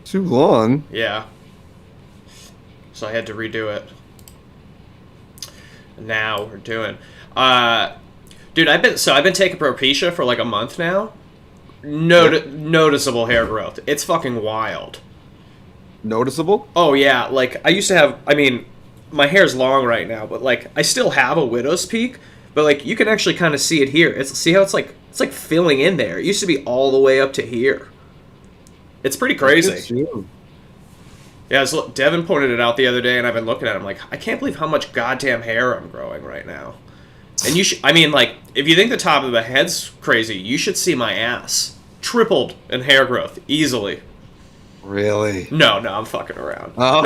too long. Yeah. So I had to redo it. Now we're doing... dude, I've been taking Propecia for like a month now. Noticeable hair growth. It's fucking wild. Noticeable? Oh, yeah. Like, I used to have... I mean, my hair's long right now, but, like, I still have a widow's peak. But, like, you can actually kind of see it here. See how it's like filling in there. It used to be all the way up to here. It's pretty crazy. Yeah, Devin pointed it out the other day, and I've been looking at it. I'm like, I can't believe how much goddamn hair I'm growing right now. And you should... I mean, like, if you think the top of the head's crazy, you should see my ass. Tripled in hair growth. Easily. Really? No, I'm fucking around. Oh.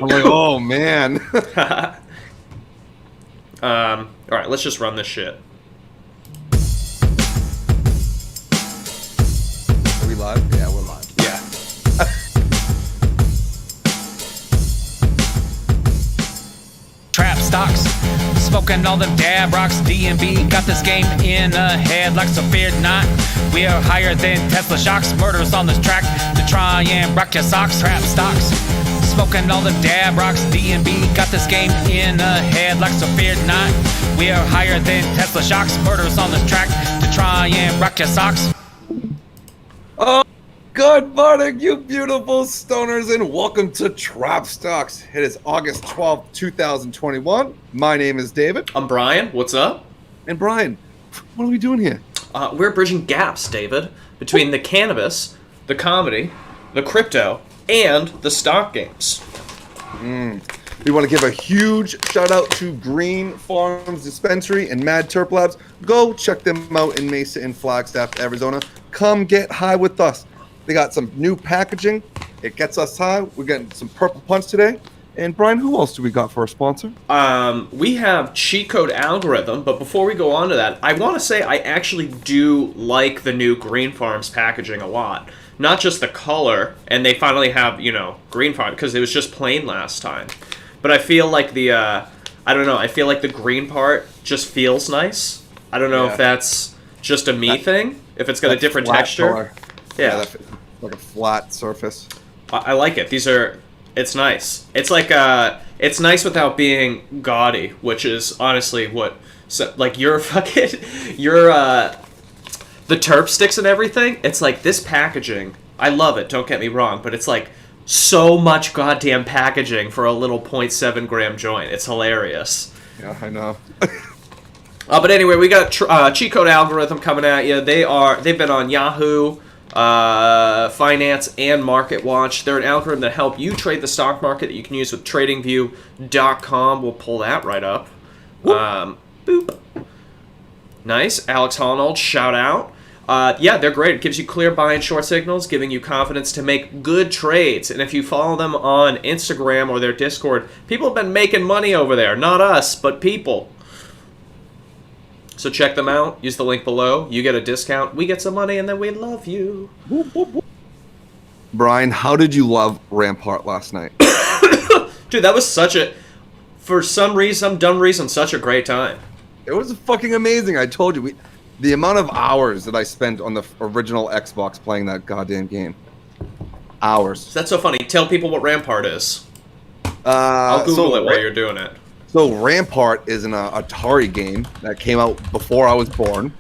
I'm like, oh, man. Alright, let's just run this shit. Are we live? Yeah, we're live. Yeah. Trap stocks, smoking all them dab rocks. D&B got this game in a headlock, so fear not. We are higher than Tesla shocks. Murders on this track to try and rock your socks. Trap stocks, smoking all them dab rocks. D&B got this game in a headlock, so fear not. We are higher than Tesla shocks. Murders on this track to try and rock your socks. Oh, good morning, you beautiful stoners, and welcome to Trap Stocks. It is August 12th, 2021. My name is David. I'm Brian. What's up? And Brian, what are we doing here? We're bridging gaps, David, between the cannabis, the comedy, the crypto, and the stock games. We want to give a huge shout out to GreenPharms Dispensary and Terp Labs. Go check them out in Mesa and Flagstaff, Arizona. Come get high with us. They got some new packaging. It gets us high. We're getting some Purple Punch today. And Brian, who else do we got for a sponsor? We have Cheat Code Algorithm, but before we go on to that, I want to say I actually do like the new GreenPharms packaging a lot. Not just the color, and they finally have, GreenPharms, because it was just plain last time. But I feel like I don't know, I feel like the green part just feels nice. I don't know if that's just a me thing, if it's got a different texture. Color. Yeah, like a flat surface. I like it. It's nice. It's like, it's nice without being gaudy, which is honestly the terp sticks and everything. It's like this packaging. I love it, don't get me wrong, but it's like so much goddamn packaging for a little 0.7 gram joint. It's hilarious. Yeah, I know. But anyway, we got Cheat Code Algorithm coming at you. They've been on Yahoo, Finance, and Market Watch. They're an algorithm that help you trade the stock market that you can use with TradingView.com. We'll pull that right up. Boop. Nice. Alex Honnold, shout out. Yeah, they're great. It gives you clear buy and short signals, giving you confidence to make good trades. And if you follow them on Instagram or their Discord, people have been making money over there. Not us, but people. So check them out. Use the link below. You get a discount. We get some money, and then we love you. Brian, how did you love Rampart last night? Dude, that was for some dumb reason, such a great time. It was fucking amazing. I told you, the amount of hours that I spent on the original Xbox playing that goddamn game. Hours. That's so funny. Tell people what Rampart is. I'll Google it while you're doing it. So Rampart is an Atari game that came out before I was born.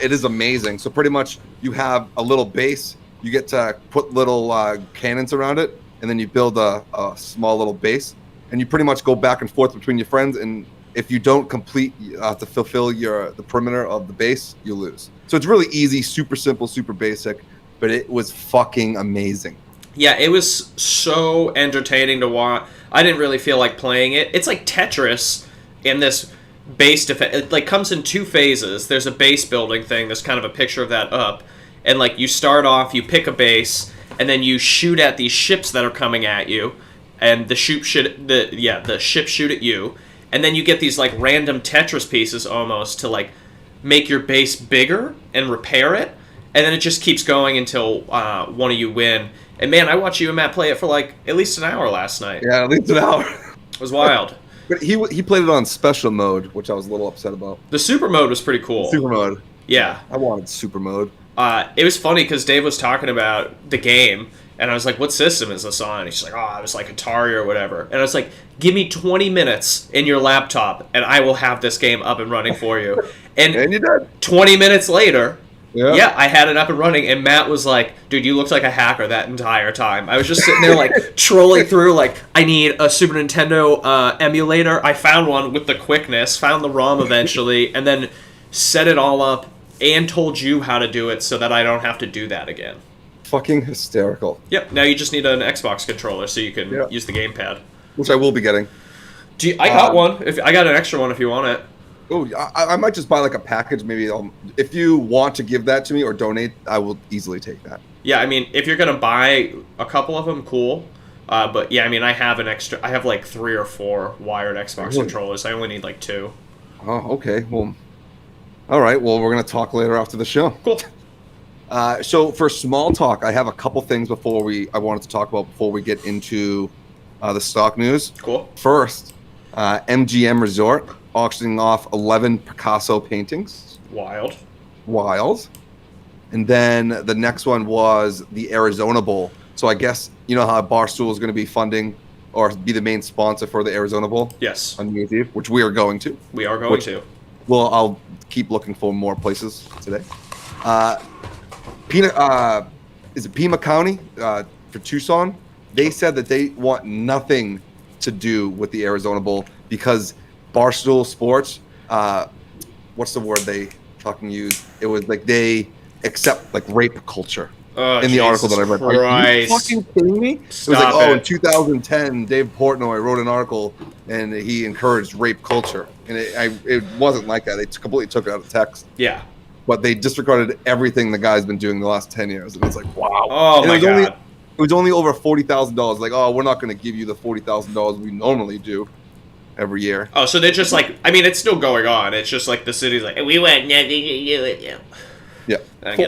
It is amazing. So pretty much you have a little base. You get to put little cannons around it, and then you build a small little base. And you pretty much go back and forth between your friends, and if you don't complete to fulfill the perimeter of the base, you lose. So it's really easy, super simple, super basic, but it was fucking amazing. Yeah, it was so entertaining to watch. I didn't really feel like playing it. It's like Tetris in this base defense. It like comes in two phases. There's a base building thing. There's kind of a picture of that up. And like you start off, you pick a base, and then you shoot at these ships that are coming at you. And the ships shoot at you. And then you get these like random Tetris pieces almost to like make your base bigger and repair it. And then it just keeps going until one of you win. And man, I watched you and Matt play it for like at least an hour last night. Yeah, at least an hour. It was wild. But he played it on special mode, which I was a little upset about. The super mode was pretty cool. Super mode. Yeah. I wanted super mode. it was funny because Dave was talking about the game, and I was like, what system is this on? And he's like, oh, it was like Atari or whatever. And I was like, give me 20 minutes in your laptop, and I will have this game up and running for you. And you did. 20 minutes later, Yeah. yeah, I had it up and running, and Matt was like, dude, you looked like a hacker that entire time. I was just sitting there, like, trolling through, like, I need a Super Nintendo emulator. I found one with the quickness, found the ROM eventually, and then set it all up and told you how to do it so that I don't have to do that again. Fucking hysterical. Yep, now you just need an Xbox controller so you can use the gamepad. Which I will be getting. I got one. I got an extra one if you want it. Oh, I might just buy like a package. Maybe if you want to give that to me or donate, I will easily take that. Yeah, I mean, if you're gonna buy a couple of them, cool. But yeah, I mean, I have like 3 or 4 wired Xbox controllers. I only need like 2. Oh, okay. Well, all right. Well, we're gonna talk later after the show. Cool. So for small talk, I have a couple things I wanted to talk about before we get into the stock news. Cool. First, MGM Resort auctioning off 11 Picasso paintings. Wild. And then the next one was the Arizona Bowl. So I guess you know how Barstool is going to be funding or be the main sponsor for the Arizona Bowl. Yes. On New Year's Eve, which we are going to. We are going to. Well, I'll keep looking for more places today. Is it Pima County for Tucson? They said that they want nothing to do with the Arizona Bowl because Barstool Sports, what's the word they fucking use? It was like they accept like rape culture in the article that I read. Are you fucking kidding me? Stop it was like, in 2010, Dave Portnoy wrote an article and he encouraged rape culture. And it wasn't like that. They completely took it out of text. Yeah. But they disregarded everything the guy's been doing the last 10 years. And it's like, wow. Oh, my God. It was only over $40,000. Like, oh, we're not going to give you the $40,000 we normally do every year. Oh, so they're just like, I mean, it's still going on. It's just like the city's like, we want nothing to do with you. Yeah.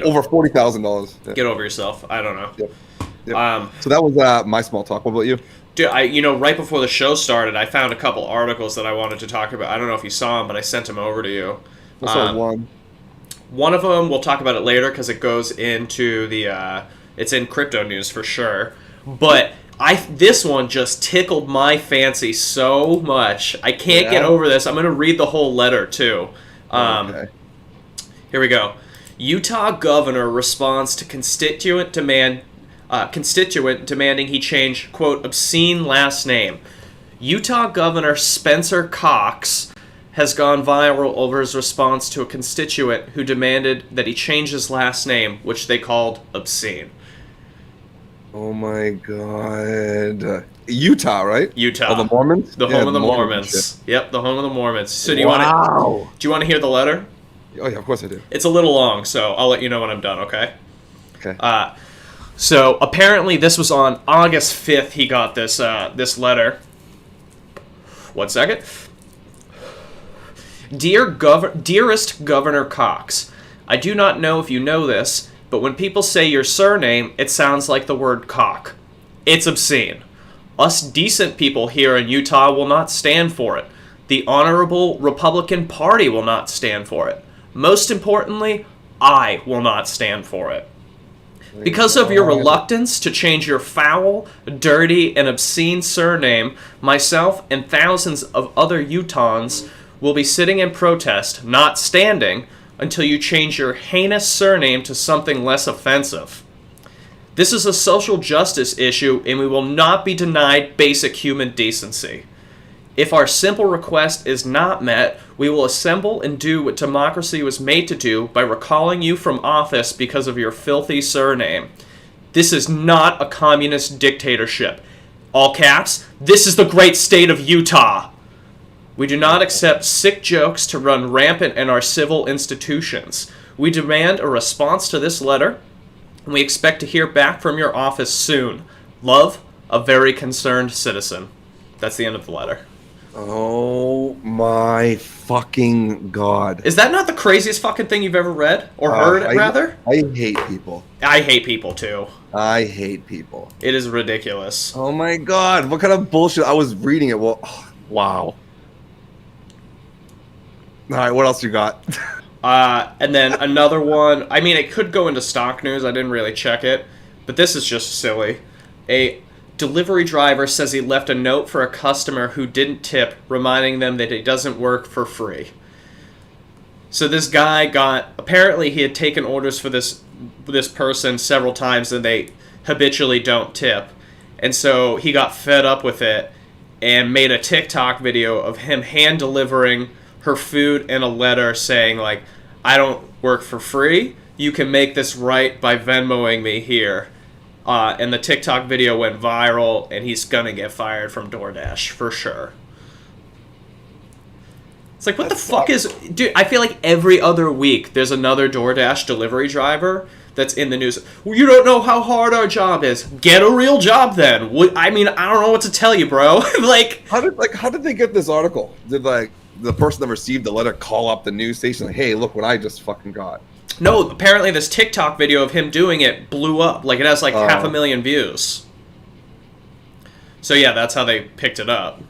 Over $40,000. Yeah. Get over yourself. I don't know. Yep. So that was my small talk. What about you? Dude, right before the show started, I found a couple articles that I wanted to talk about. I don't know if you saw them, but I sent them over to you. I saw one. One of them, we'll talk about it later because it goes into the, it's in crypto news for sure. But this one just tickled my fancy so much. I can't get over this. I'm going to read the whole letter too. Okay. Here we go. Utah governor responds to constituent demanding he change, quote, obscene last name. Utah Governor Spencer Cox has gone viral over his response to a constituent who demanded that he change his last name, which they called obscene. Oh my God. Utah, right? Utah. Oh, the Mormons? The home of the Mormons. Yep, the home of the Mormons. So do you want to hear the letter? Oh yeah, of course I do. It's a little long, so I'll let you know when I'm done, okay? Okay. So apparently this was on August 5th he got this letter. 1 second. Dearest Governor Cox, I do not know if you know this, but when people say your surname, it sounds like the word cock. It's obscene. Us decent people here in Utah will not stand for it. The Honorable Republican Party will not stand for it. Most importantly, I will not stand for it. Because of your reluctance to change your foul, dirty, and obscene surname, myself and thousands of other Utahns will be sitting in protest, not standing, until you change your heinous surname to something less offensive. This is a social justice issue, and we will not be denied basic human decency. If our simple request is not met, we will assemble and do what democracy was made to do by recalling you from office because of your filthy surname. This is not a communist dictatorship. All caps, this is the great state of Utah. We do not accept sick jokes to run rampant in our civil institutions. We demand a response to this letter, and we expect to hear back from your office soon. Love, a very concerned citizen. That's the end of the letter. Oh my fucking God. Is that not the craziest fucking thing you've ever read? Or heard, rather? I hate people. I hate people, too. I hate people. It is ridiculous. Oh my God. What kind of bullshit? I was reading it. Well, wow. All right, what else you got? And then another one, I mean, it could go into stock news. I didn't really check it, but this is just silly. A delivery driver says he left a note for a customer who didn't tip, reminding them that he doesn't work for free. So this guy apparently he had taken orders for this person several times and they habitually don't tip. And so he got fed up with it and made a TikTok video of him hand delivering her food and a letter saying, like, I don't work for free. You can make this right by Venmoing me here. And the TikTok video went viral, and he's gonna get fired from DoorDash for sure. It's like, what the fuck is... Dude, I feel like every other week there's another DoorDash delivery driver that's in the news. Well, you don't know how hard our job is. Get a real job then. I mean, I don't know what to tell you, bro. How did they get this article? Did the person that received the letter call up the news station like, hey, look what I just fucking got? No, apparently this TikTok video of him doing it blew up. Like, it has like 500,000 views. So yeah, that's how they picked it up.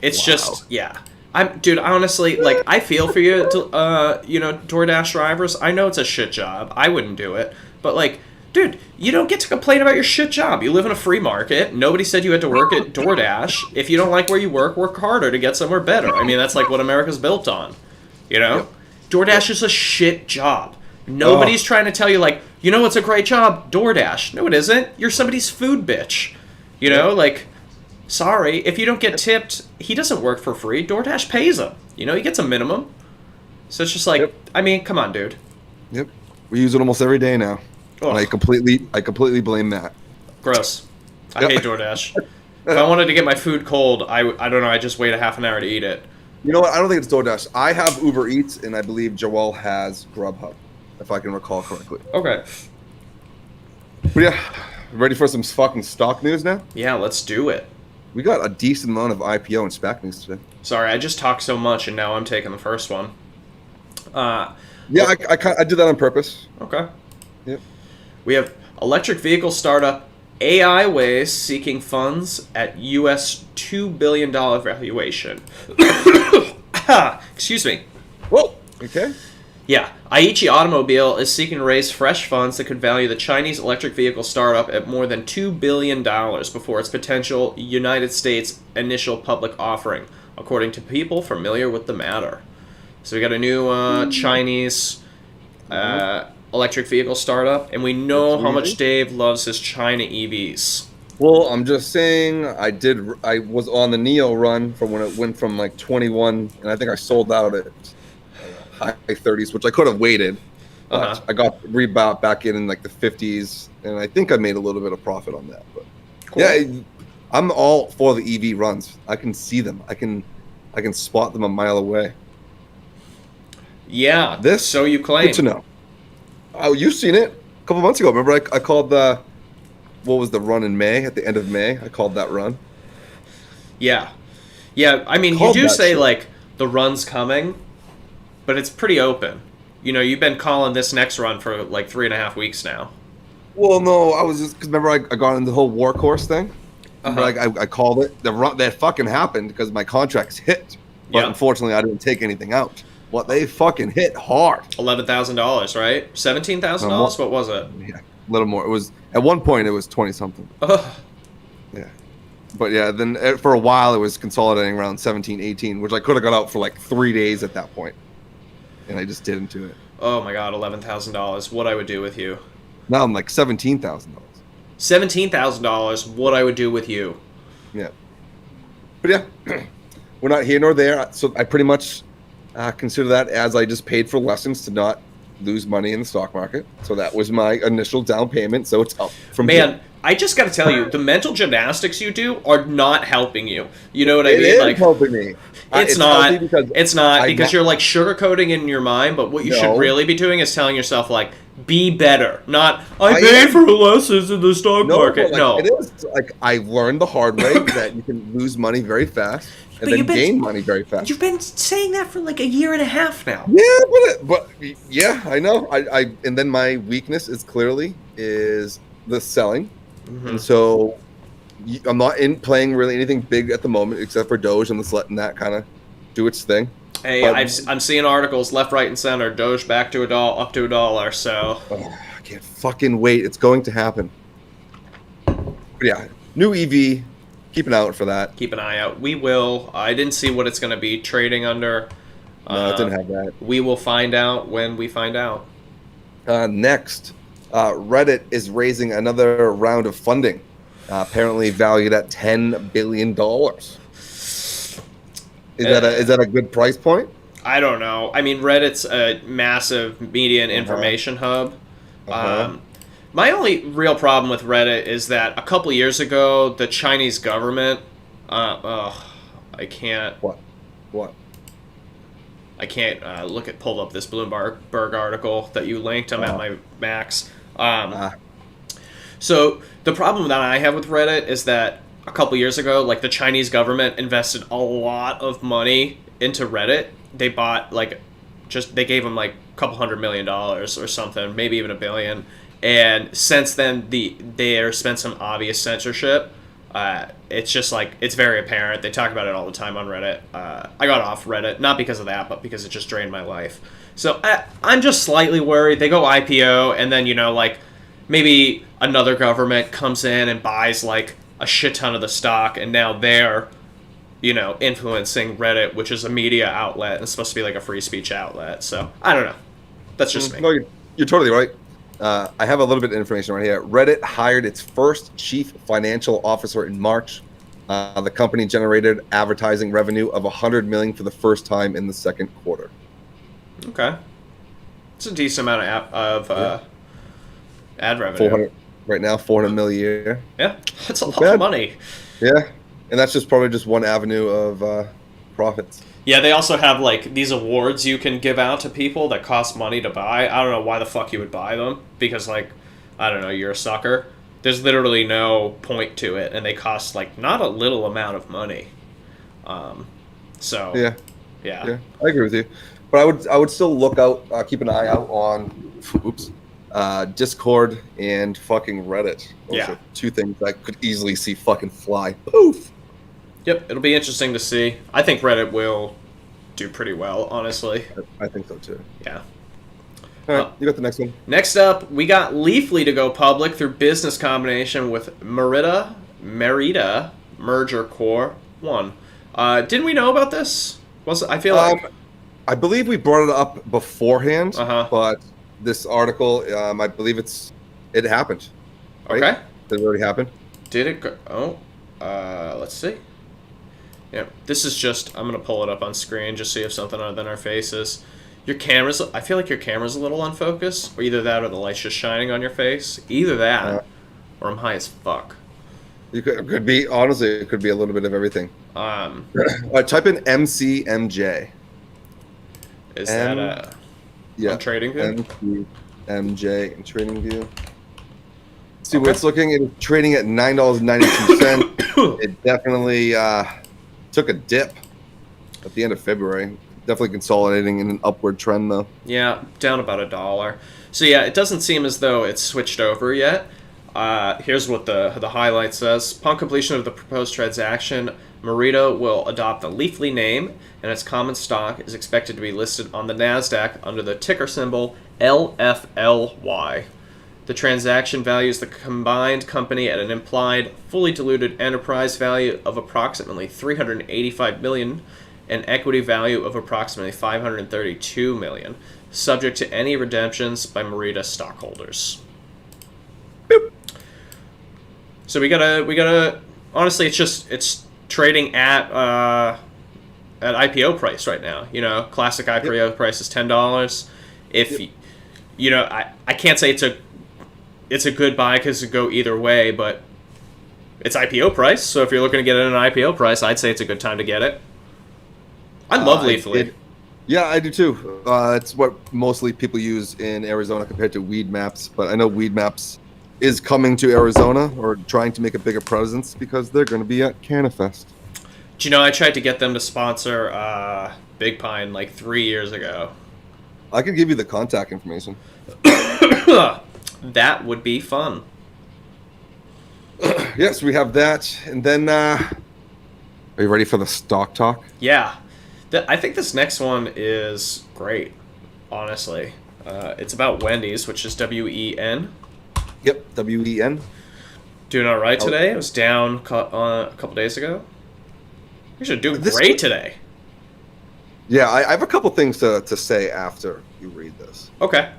It's just, yeah. Dude, honestly, like, I feel for you, DoorDash drivers. I know it's a shit job. I wouldn't do it. But, like, dude, you don't get to complain about your shit job. You live in a free market. Nobody said you had to work at DoorDash. If you don't like where you work harder to get somewhere better. I mean, that's, like, what America's built on. You know? Yep. DoorDash is a shit job. Nobody's trying to tell you, like, you know what's a great job? DoorDash. No, it isn't. You're somebody's food bitch. You know, like... Sorry, if you don't get tipped, he doesn't work for free. DoorDash pays him. You know, he gets a minimum. So it's just like, I mean, come on, dude. Yep. We use it almost every day now. And I completely blame that. Gross. I hate DoorDash. If I wanted to get my food cold, I don't know, I just wait a half an hour to eat it. You know what? I don't think it's DoorDash. I have Uber Eats, and I believe Joel has Grubhub, if I can recall correctly. Okay. But yeah, ready for some fucking stock news now? Yeah, let's do it. We got a decent amount of IPO and SPAC news today. Sorry, I just talked so much, and now I'm taking the first one. I did that on purpose. Okay. Yep. We have electric vehicle startup AI Ways seeking funds at US $2 billion valuation. Excuse me. Whoa. Okay. Yeah, Aichi Automobile is seeking to raise fresh funds that could value the Chinese electric vehicle startup at more than $2 billion before its potential United States initial public offering, according to people familiar with the matter. So we got a new Chinese electric vehicle startup, and we know how much Dave loves his China EVs. Well, I'm just saying, I was on the Neo run from when it went from like 21, and I think I sold out at high 30s, which I could have waited. But I got rebound back in like the 50s, and I think I made a little bit of profit on that. But cool. Yeah, I'm all for the EV runs. I can see them. I can spot them a mile away. Yeah, so you claim. Good to know. Oh, you've seen it a couple months ago. Remember, I called what was the run in May? At the end of May, I called that run. Yeah. I mean, you do say like the run's coming, but it's pretty open. You know, you've been calling this next run for like 3.5 weeks now. Well, no, I was just because remember I got into the whole war course thing. Like I called it the run that fucking happened because my contracts hit, but unfortunately I didn't take anything out. What they fucking hit hard. $11,000, right? $17,000. What was it? Yeah, a little more. It was at one point it was 20 something. Yeah, but yeah, then for a while it was consolidating around 17, 18, which I could have got out for like 3 days at that point, and I just didn't do it. Oh my god, $11,000. What I would do with you? Now I'm like $17,000. $17,000. What I would do with you? Yeah, but yeah, we're not here nor there. So I pretty much consider that as I just paid for lessons to not lose money in the stock market. So that was my initial down payment. So it's up from here. I just got to tell you, the mental gymnastics you do are not helping you. You know what I mean? It is helping me. It's not because you're like sugarcoating in your mind. But what you should really be doing is telling yourself like, be better. Not I paid for lessons in the stock market. No, it is like I learned the hard way that you can lose money very fast. And then gain money very fast. You've been saying that for like 1.5 years now. Yeah, but yeah, I know. I and then my weakness is clearly the selling, and so I'm not playing really anything big at the moment except for Doge. I'm just letting that kind of do its thing. Hey, But- I'm seeing articles left, right, and center. Doge back to $1, up to $1. So I can't fucking wait. It's going to happen. But yeah, new EV. Keep an eye out for that. keep an eye out. We will. I didn't see what it's going to be trading under. No, it didn't have that. We will find out when we find out. Next, Reddit is raising another round of funding, apparently valued at $10 billion. Is that a good price point? I don't know. I mean, Reddit's a massive media and information hub. My only real problem with Reddit is that a couple years ago, the Chinese government, I can't. What? I can't pulled up this Bloomberg article that you linked. I'm at my max. So the problem that I have with Reddit is that a couple years ago, like the Chinese government invested a lot of money into Reddit. They bought they gave them like a couple $100 million or something, maybe even $1 billion. And since then, there's been some obvious censorship. It's just it's very apparent. They talk about it all the time on Reddit. I got off Reddit, not because of that, but because it just drained my life. So I'm just slightly worried. They go IPO, and then, maybe another government comes in and buys a shit ton of the stock, and now they're, influencing Reddit, which is a media outlet and it's supposed to be a free speech outlet. So I don't know. That's just me. No, you're totally right. I have a little bit of information right here. Reddit hired its first chief financial officer in March. The company generated advertising revenue of $100 million for the first time in the second quarter. Okay, it's a decent amount of ad revenue. 400 right now, $400 million a year. Yeah, that's a lot of money. Yeah, and that's probably just one avenue of profits. Yeah, they also have these awards you can give out to people that cost money to buy. I don't know why the fuck you would buy them, because I don't know, you're a sucker. There's literally no point to it, and they cost not a little amount of money. So yeah, I agree with you. But I would still look out, keep an eye out on Discord and fucking Reddit. Those are two things I could easily see fucking fly. Poof. Yep, it'll be interesting to see. I think Reddit will do pretty well, honestly. I think so too. Yeah. All right, you got the next one. Next up, we got Leafly to go public through business combination with Merida Merger Core 1. Didn't we know about this? I feel like I believe we brought it up beforehand, but this article, I believe it happened. Right? Okay. Did it already happen? Did it go? Oh, let's see. Yeah, this is just, I'm going to pull it up on screen just so you have something other than our faces. Your camera's, I feel like your camera's a little unfocused, or either that or the light's just shining on your face. Either that, or I'm high as fuck. It could be, honestly, it could be a little bit of everything. Type in MCMJ. Is that on Trading View? MCMJ in Trading View. See where it's looking. It's trading at $9.92. It definitely took a dip at the end of February. Definitely consolidating in an upward trend, though. Yeah, down about $1. So yeah, it doesn't seem as though it's switched over yet. Here's what the highlight says. Upon completion of the proposed transaction, Merida will adopt the Leafly name, and its common stock is expected to be listed on the NASDAQ under the ticker symbol LFLY. The transaction values the combined company at an implied, fully diluted enterprise value of approximately $385 million and equity value of approximately $532 million, subject to any redemptions by Merida stockholders. Boop. So we gotta. Honestly, it's trading at IPO price right now. Classic IPO price is $10. If I can't say it's a good buy because it could go either way, but it's IPO price. So if you're looking to get it at an IPO price, I'd say it's a good time to get it. I love Leafly. Yeah, I do too. It's what mostly people use in Arizona compared to Weed Maps, but I know Weed Maps is coming to Arizona or trying to make a bigger presence because they're going to be at Cannabis. Do you know I tried to get them to sponsor Big Pine 3 years ago? I could give you the contact information. That would be fun. Yes, we have that. And then, are you ready for the stock talk? Yeah. I think this next one is great, honestly. It's about Wendy's, which is WEN. Yep, WEN. Doing all right today. It was down a couple days ago. You should do This- great today. Yeah, I have a couple things to say after you read this. Okay.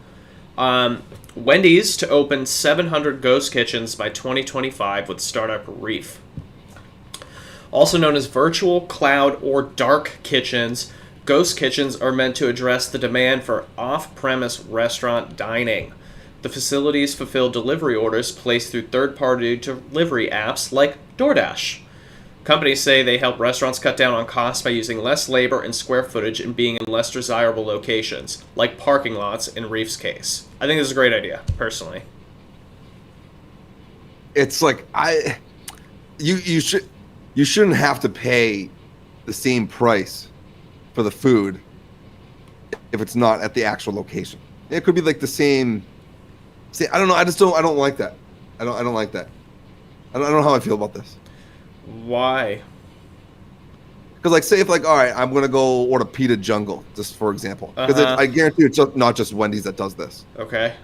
Wendy's to open 700 ghost kitchens by 2025 with startup Reef. Also known as virtual, cloud, or dark kitchens, ghost kitchens are meant to address the demand for off-premise restaurant dining. The facilities fulfill delivery orders placed through third-party delivery apps like DoorDash. Companies say they help restaurants cut down on costs by using less labor and square footage and being in less desirable locations, like parking lots in Reef's case. I think this is a great idea, personally. It's like you shouldn't have to pay the same price for the food if it's not at the actual location. It could be like the same. See, I don't know. I don't like that. I don't like that. I don't know how I feel about this. Why? Because, like, say if, like, all right, I'm gonna go order Pita Jungle, just for example. Because I guarantee it's not just Wendy's that does this. Okay.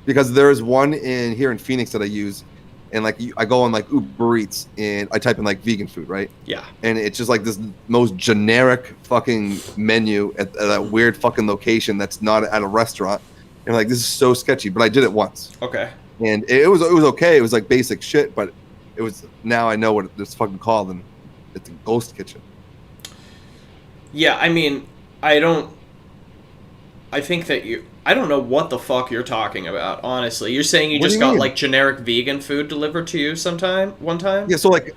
Because there is one here in Phoenix that I use, and like I go on like Uber Eats and I type in like vegan food, right? Yeah. And it's just like this most generic fucking menu at a weird fucking location that's not at a restaurant. And like, this is so sketchy, but I did it once. Okay. And it was okay. It was like basic shit, but it was, now I know what it's fucking called, and it's a ghost kitchen. Yeah, I mean, I think that I don't know what the fuck you're talking about, honestly. You're saying you What do just you got mean? like generic vegan food delivered to you one time? Yeah, so I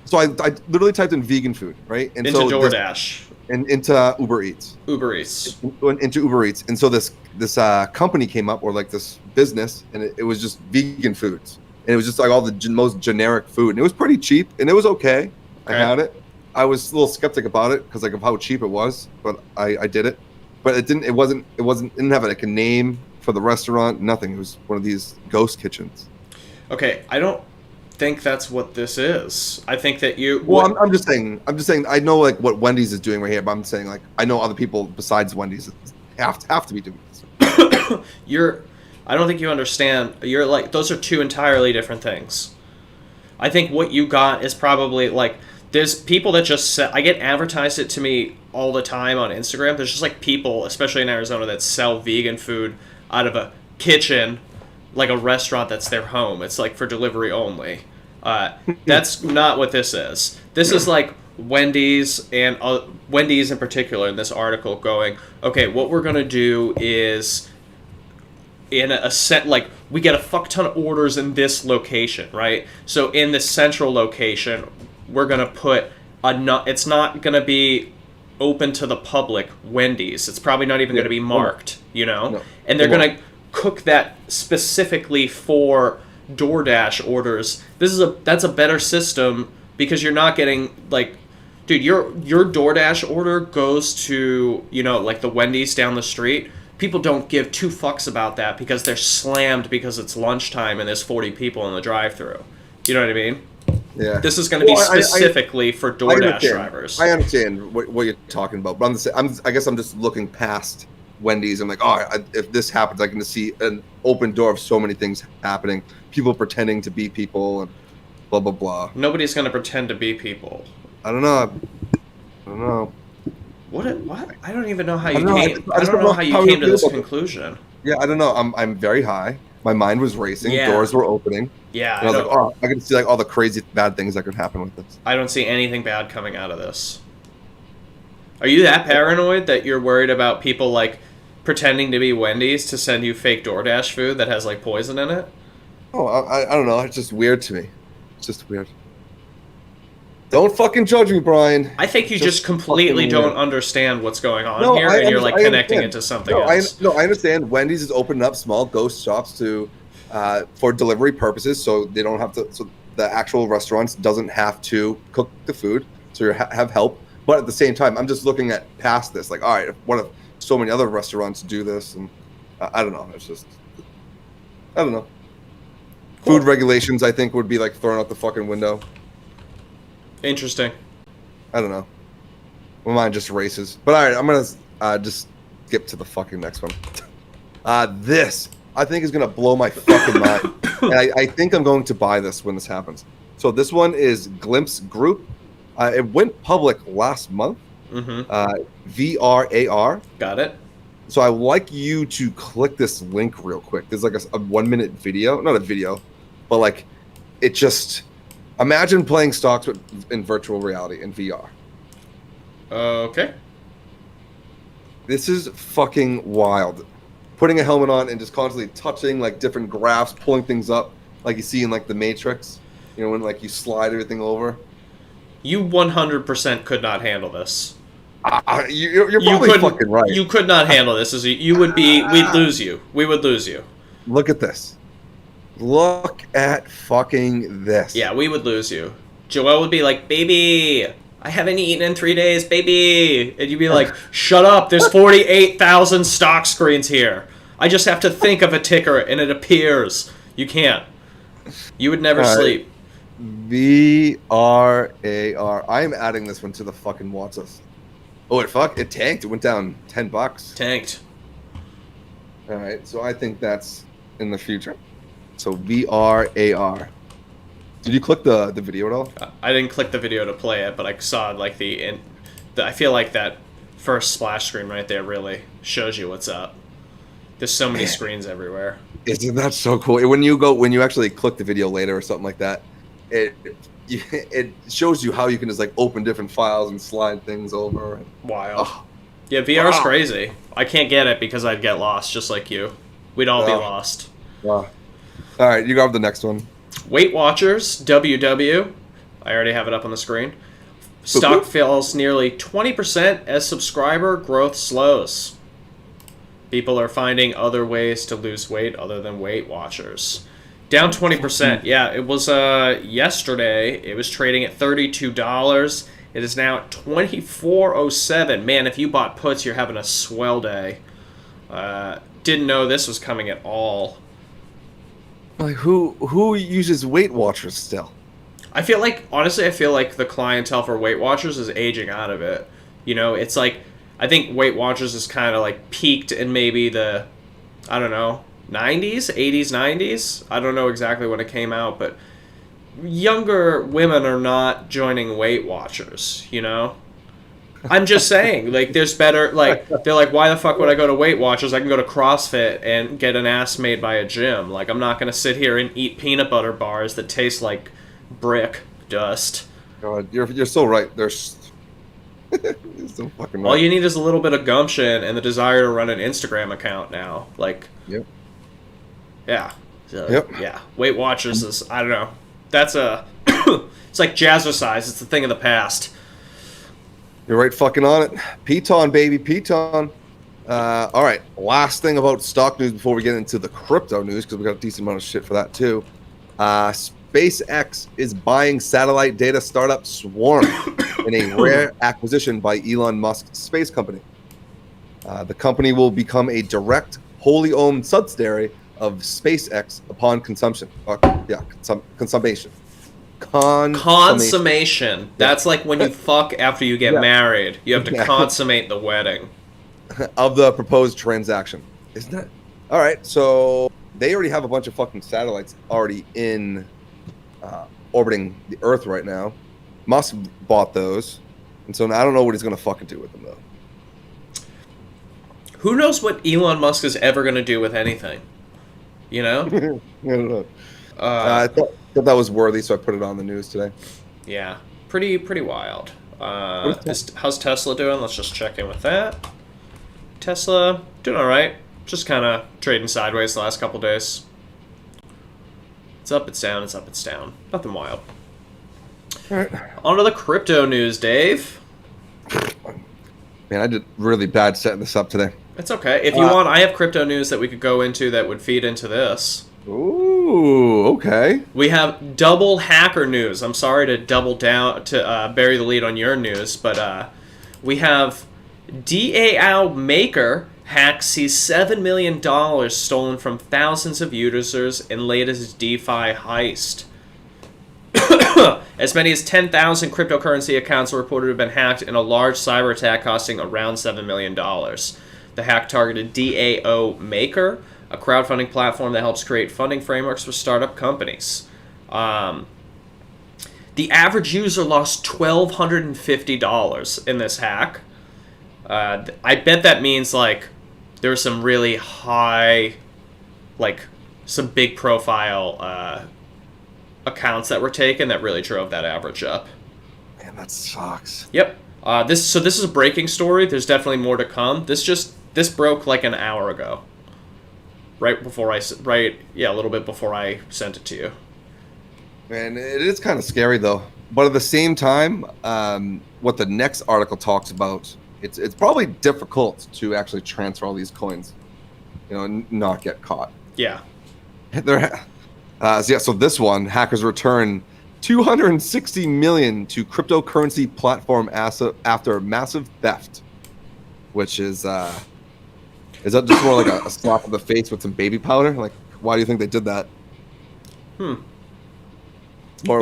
literally typed in vegan food, right? And Into so DoorDash. and into Uber Eats. Uber Eats. Into Uber Eats. And so this company came up, or like this business, and it was just vegan foods. And it was just like all the most generic food. And it was pretty cheap, and it was okay. I had it. I was a little skeptic about it because like of how cheap it was, but I did it. But it didn't have like a name for the restaurant, nothing. It was one of these ghost kitchens. Okay, I don't think that's what this is. I think that you Well, I'm just saying I know like what Wendy's is doing right here, but I'm saying like I know other people besides Wendy's have to be doing this. I don't think you understand. You're like, those are two entirely different things. I think what you got is probably like, there's people that just I get advertised it to me all the time on Instagram. There's just like people, especially in Arizona, that sell vegan food out of a kitchen, like a restaurant that's their home. It's like for delivery only. That's not what this is. This is like Wendy's, and Wendy's in particular in this article going, okay, what we're going to do is in a set, like, we get a fuck ton of orders in this location, right? So in this central location, we're going to put it's not going to be open to the public Wendy's. It's probably not even going to be marked, you know? No. And they're going to cook that specifically for DoorDash orders. That's a better system because you're not getting like, dude, your DoorDash order goes to, you know, like the Wendy's down the street. People don't give two fucks about that because they're slammed because it's lunchtime and there's 40 people in the drive-thru. You know what I mean? Yeah. This is going to be specifically for DoorDash drivers. I understand what you're talking about, but I guess I'm just looking past Wendy's. I'm like, if this happens, I can see an open door of so many things happening. People pretending to be people and blah blah blah. Nobody's going to pretend to be people. I don't know. What? I don't even know how you I came. I don't know how you came to this conclusion. Yeah, I don't know. I'm very high. My mind was racing. Yeah. Doors were opening. Yeah, And I was like, I could see like all the crazy bad things that could happen with this. I don't see anything bad coming out of this. Are you that paranoid that you're worried about people like pretending to be Wendy's to send you fake DoorDash food that has like poison in it? Oh, I don't know. It's just weird to me. It's just weird. Don't fucking judge me, Brian. I think you just completely don't understand what's going on here, and you're like connecting it to something else. I understand. Wendy's is opening up small ghost shops to for delivery purposes, so they don't have to. So the actual restaurants doesn't have to cook the food, so you have help. But at the same time, I'm just looking at past this. Like, all right, what if so many other restaurants do this? And I don't know. It's just, I don't know. Food regulations, I think, would be like thrown out the fucking window. Interesting. I don't know. My mind just races. But all right, I'm gonna just skip to the fucking next one. This I think is gonna blow my fucking mind, and I think I'm going to buy this when this happens. So this one is Glimpse Group. It went public last month. VRAR. Got it. So I would like you to click this link real quick. There's like a 1 minute video, not a video, but like it just imagine playing stocks in virtual reality in VR. Okay. This is fucking wild. Putting a helmet on and just constantly touching like different graphs, pulling things up, like you see in like the Matrix. You know, when like you slide everything over. You 100% could not handle this. You're probably fucking right. You could not handle this. You would be. We'd lose you. We would lose you. Look at this. Look at fucking this. Yeah, we would lose you. Joel would be like, "Baby, I haven't eaten in 3 days, baby," and you'd be like, "Shut up! There's 48,000 stock screens here. I just have to think of a ticker and it appears." You can't. You would never sleep. VRAR. I am adding this one to the fucking watch list. Oh, it tanked. It went down $10. Tanked. All right, so I think that's in the future. So VRAR. Did you click the video at all? I didn't click the video to play it, but I saw like I feel like that first splash screen right there really shows you what's up. There's so many screens everywhere. Isn't that so cool? When you actually click the video later or something like that, it shows you how you can just like open different files and slide things over. Wild. Oh. Yeah, VR's crazy. I can't get it because I'd get lost just like you. We'd all be lost. Wow. All right, you grab the next one. Weight Watchers, WW. I already have it up on the screen. Stock falls nearly 20% as subscriber growth slows. People are finding other ways to lose weight other than Weight Watchers. Down 20%. Yeah, it was yesterday. It was trading at $32. It is now at $24.07. Man, if you bought puts, you're having a swell day. Didn't know this was coming at all. Like who uses Weight Watchers still? I feel like the clientele for Weight Watchers is aging out of it. You know, it's like I think Weight Watchers is kind of like peaked in maybe the, I don't know, 90s, 80s, 90s. I don't know exactly when it came out, but younger women are not joining Weight Watchers, you know? I'm just saying, like, there's better, like, they're like, why the fuck would I go to Weight Watchers? I can go to CrossFit and get an ass made by a gym. Like, I'm not going to sit here and eat peanut butter bars that taste like brick dust. God, you're so right. There's so fucking right. All you need is a little bit of gumption and the desire to run an Instagram account now. Like, yep. Yeah. So, yeah. Weight Watchers is, I don't know. That's it's like jazzercise. It's the thing of the past. You're right fucking on it. Piton, baby, Piton. All right, last thing about stock news before we get into the crypto news, because we got a decent amount of shit for that too. SpaceX is buying satellite data startup Swarm in a rare acquisition by Elon Musk's space company. The company will become a direct, wholly owned subsidiary of SpaceX upon consumption. Consummation. Consummation. That's like when you fuck after you get married. You have to consummate the wedding. Of the proposed transaction. Isn't that? All right, so they already have a bunch of fucking satellites already in orbiting the Earth right now. Musk bought those. And so now I don't know what he's going to fucking do with them, though. Who knows what Elon Musk is ever going to do with anything? You know? I don't know. I thought that was worthy, so I put it on the news today. Yeah, pretty wild. How's Tesla doing? Let's just check in with that. Tesla doing all right. Just kind of trading sideways the last couple days. It's up, it's down, it's up, it's down. Nothing wild. All right. On to the crypto news, Dave. Man, I did really bad setting this up today. It's okay. If you want, I have crypto news that we could go into that would feed into this. Ooh, okay. We have double hacker news. I'm sorry to double down, to bury the lead on your news, but we have DAO Maker hacks sees $7 million stolen from thousands of users in latest DeFi heist. As many as 10,000 cryptocurrency accounts were reported to have been hacked in a large cyber attack costing around $7 million. The hack targeted DAO Maker, a crowdfunding platform that helps create funding frameworks for startup companies. The average user lost $1,250 in this hack. I bet that means, like, there's some really high, like, some big profile accounts that were taken that really drove that average up. Man, that sucks. Yep. This is a breaking story. There's definitely more to come. This broke like an hour ago. A little bit before I sent it to you. Man, it is kind of scary though. But at the same time, what the next article talks about, it's probably difficult to actually transfer all these coins, not get caught. Yeah. So this one, hackers return $260 million to cryptocurrency platform after massive theft, which is that just more like a slap of the face with some baby powder? Like, why do you think they did that? More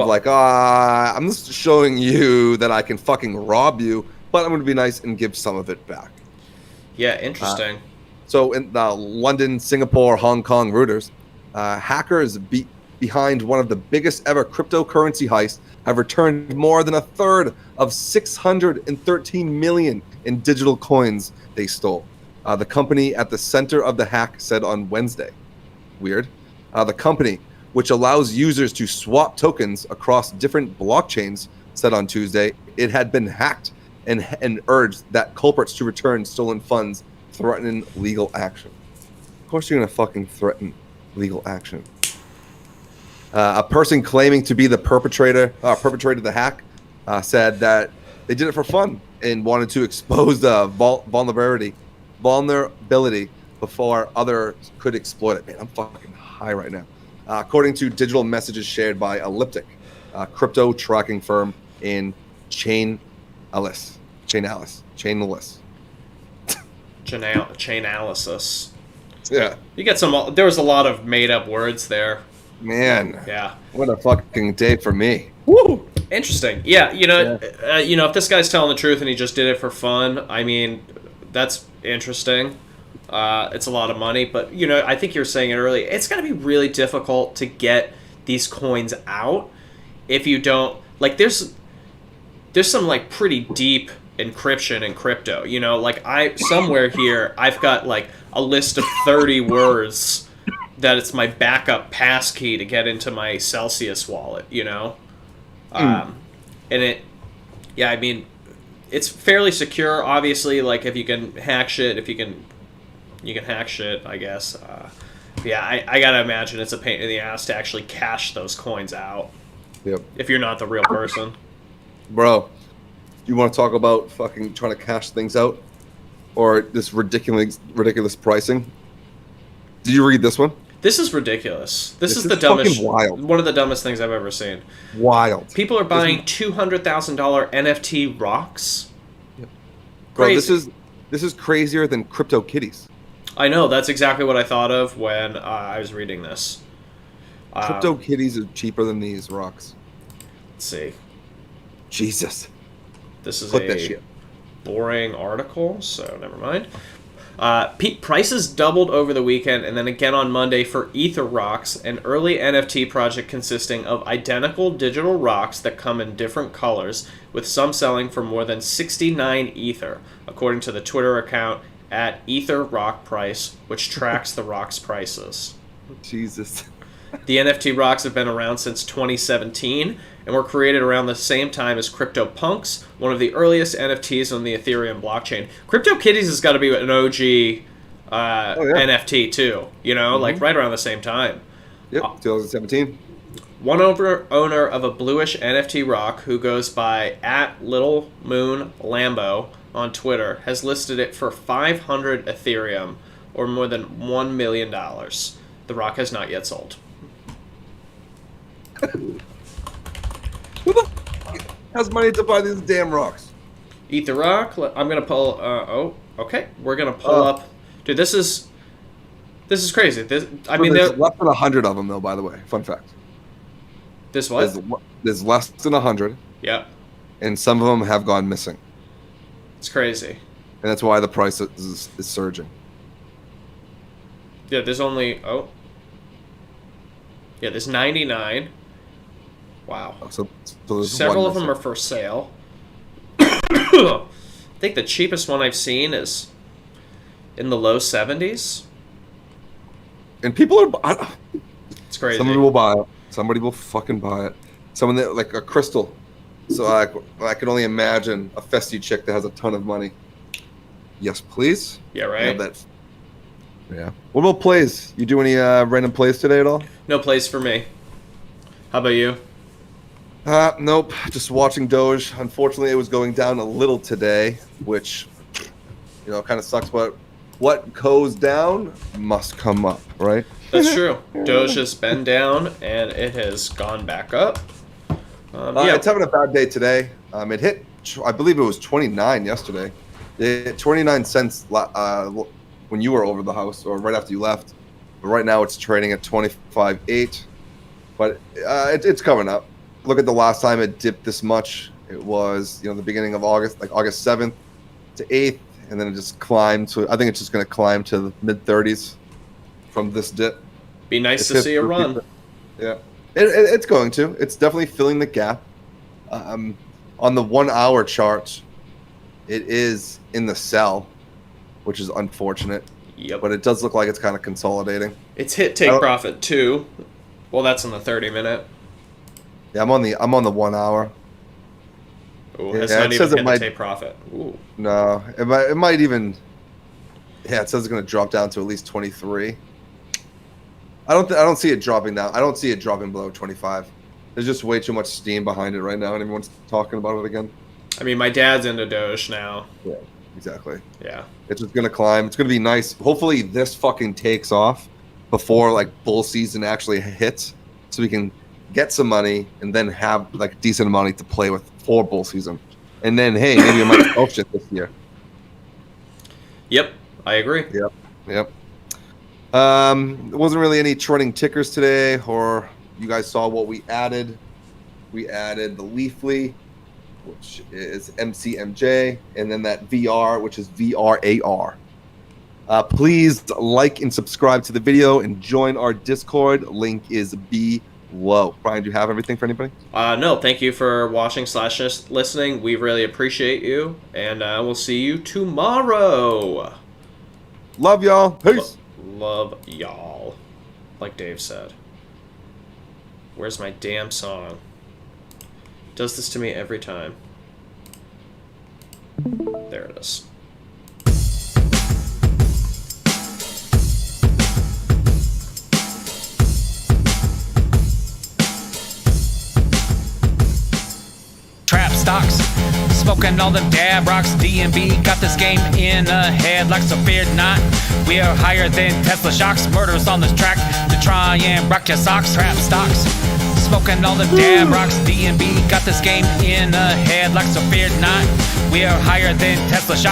of like, I'm just showing you that I can fucking rob you, but I'm going to be nice and give some of it back. Yeah, interesting. So in the London, Singapore, Hong Kong routers, hackers behind one of the biggest ever cryptocurrency heists have returned more than a third of 613 million in digital coins they stole. The company at the center of the hack said on Wednesday. Weird. The company, which allows users to swap tokens across different blockchains, said on Tuesday it had been hacked and urged that culprits to return stolen funds, threatening legal action. Of course you're going to fucking threaten legal action. A person claiming to be the perpetrator of the hack said that they did it for fun and wanted to expose the vulnerability before others could exploit it. Man, I'm fucking high right now. According to digital messages shared by Elliptic, a crypto tracking firm in Chainalysis. Chainalysis. Yeah. You get some. There was a lot of made-up words there. Man. Yeah. What a fucking day for me. Woo. Interesting. Yeah. If this guy's telling the truth and he just did it for fun, I mean, that's interesting. It's a lot of money, but I think you were saying it earlier. It's going to be really difficult to get these coins out if you don't like. There's some like pretty deep encryption in crypto. Somewhere here I've got like a list of 30 words that it's my backup passkey to get into my Celsius wallet. And I mean, it's fairly secure. Obviously, like if you can hack shit, you can hack shit, I guess. I gotta imagine it's a pain in the ass to actually cash those coins out. Yep. If you're not the real person. Bro, you want to talk about fucking trying to cash things out? Or this ridiculous pricing? Did you read this one? This is ridiculous. This is the fucking dumbest, wild. one of the dumbest things I've ever seen. Wild. People are buying $200,000 NFT rocks. Yep. Bro, this is crazier than crypto kitties. I know, that's exactly what I thought of when I was reading this. Crypto kitties are cheaper than these rocks. Let's see. Jesus. This is Click that shit. Boring article, so never mind. Prices doubled over the weekend and then again on Monday for Ether Rocks, an early NFT project consisting of identical digital rocks that come in different colors, with some selling for more than 69 Ether, according to the Twitter account at Ether Rock Price, which tracks the rocks' prices. Jesus. The NFT rocks have been around since 2017 and were created around the same time as CryptoPunks, one of the earliest NFTs on the Ethereum blockchain. CryptoKitties has got to be an OG NFT too, like right around the same time. Yep, 2017. One owner of a bluish NFT rock who goes by @LittleMoonLambo on Twitter has listed it for 500 Ethereum, or more than $1 million. The rock has not yet sold. Who the fuck has money to buy these damn rocks? Ether Rock. I'm gonna pull. Okay. We're gonna pull up. Dude, this is crazy. There's less than 100 of them, though. By the way, fun fact. This what? There's less than 100, Yeah. and some of them have gone missing. It's crazy. And that's why the price is surging. Yeah, there's only... Oh. Yeah, there's 99. Wow. So there's Several one of them missing. are for sale. I think the cheapest one I've seen is in the low 70s. And people are... It's crazy. Somebody will buy it. Somebody will fucking buy it. Someone that, like a crystal. So I can only imagine a festy chick that has a ton of money. Yes, please. Yeah, right? Have that. Yeah. What about plays? You do any random plays today at all? No place for me. How about you? Nope. Just watching Doge. Unfortunately, it was going down a little today, which, kind of sucks. But what goes down must come up, right? That's true. Doge has been down, and it has gone back up. Yeah. It's having a bad day today. It hit, I believe it was 29 yesterday. It hit 29 cents when you were over the house, or right after you left. But right now it's trading at 25.8. But it's coming up. Look at the last time it dipped this much. It was, the beginning of August, like August 7th to 8th, and then it just climbed to, I think it's just going to climb to the mid-30s from this dip. Be nice to see a run. Yeah. It's going to. It's definitely filling the gap. On the 1 hour chart, it is in the sell, which is unfortunate. Yep. But it does look like it's kind of consolidating. It's hit take profit too. Well, that's in the 30-minute. Yeah, I'm on the 1 hour. Oh, it's Yeah, not it even says it hit might- the take profit. Ooh. No, it might even. Yeah, it says it's going to drop down to at least 23. I don't see it dropping down. I don't see it dropping below 25. There's just way too much steam behind it right now, and everyone's talking about it again. I mean, my dad's into Doge now. Yeah, exactly. Yeah. It's just gonna climb. It's gonna be nice. Hopefully, this fucking takes off before like bull season actually hits, so we can get some money and then have like decent money to play with for bull season. And then, hey, maybe I might sell shit this year. Yep, I agree. Yep. There wasn't really any trending tickers today, or you guys saw what we added. We added the Leafly, which is MCMJ, and then that VR, which is VRAR. Please like and subscribe to the video and join our Discord. Link is below. Brian, do you have everything for anybody? No, thank you for watching / listening. We really appreciate you, and we'll see you tomorrow. Love y'all. Peace. Love y'all. Like Dave said. Where's my damn song? Does this to me every time. There it is. Trap stocks, smoking all them dab rocks. DMB got this game in a headlock, so fear not. We are higher than Tesla shocks. Murderers on this track to try and rock your socks. Trap stocks, smoking all them dab rocks. DMB got this game in a headlock, so fear not. We are higher than Tesla shocks.